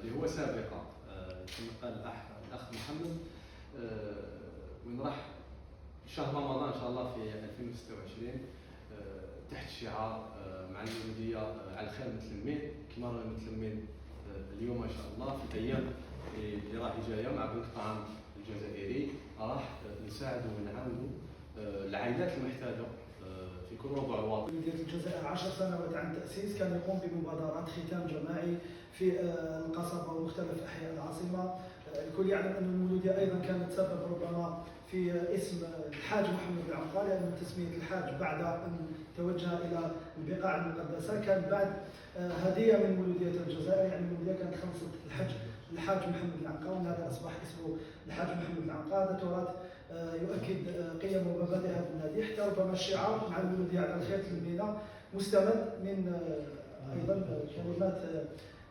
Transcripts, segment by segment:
اللي هو سابقة كما قال الأخ محمد، وين راح شهر رمضان إن شاء الله في 2026 تحت شعار مع المولودية على الخير متلمين، كما رانا متلمين اليوم إن شاء الله في الأيام اللي راح جاية مع بنك الطعام الجزائري. راح نساعدوا ونعاونوا العائلات المحتاجة في كل ربع وطن. مولودية الجزائر 10 سنوات عن التأسيس كان يقوم بمبادرات ختام جماعي في القصبة ومختلف أحياء العاصمة. الكل يعلم أن المولودية أيضا كانت سبب ربما في اسم الحاج محمد العنقاء، لأن تسمية الحاج بعد أن توجه إلى البقاع المقدسة كان بعد هدية من مولودية الجزائر. يعني المولودية كانت خلصت الحاج محمد العنقاء، ولهذا أصبح اسمه الحاج محمد العنقاء. هذا تراث يؤكد قيم ومبادئ هذا النادي. حتى ربما الشعار مع المولودية على الخير تلمينا مستمد من أيضا كلمات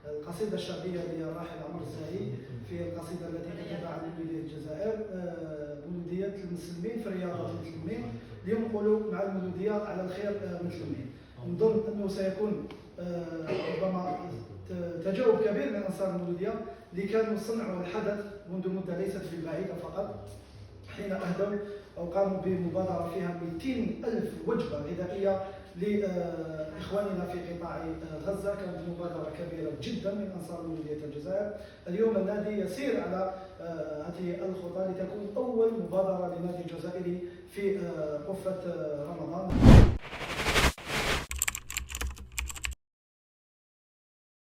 القصيدة الشعبية للراحل عمر الزاهي في القصيدة التي كتبها عن مولودية الجزائر، مولودية المسلمين في رياضة المسلمين، اليوم نقولوا مع المولودية على الخير متلمين. نظن أنه سيكون ربما تجاوب كبير من أنصار المولودية اللي كانوا صنعوا الحدث منذ مدة ليست بالبعيدة فقط، حين أهدوا أو قاموا بمبادرة فيها 200,000 وجبة غذائية لإخواننا في قطاع غزة. كانت مبادرة كبيرة جدا من أنصار مولودية الجزائر. اليوم النادي يسير على هذه الخطى لتكون أول مبادرة لنادي جزائري في قفة رمضان.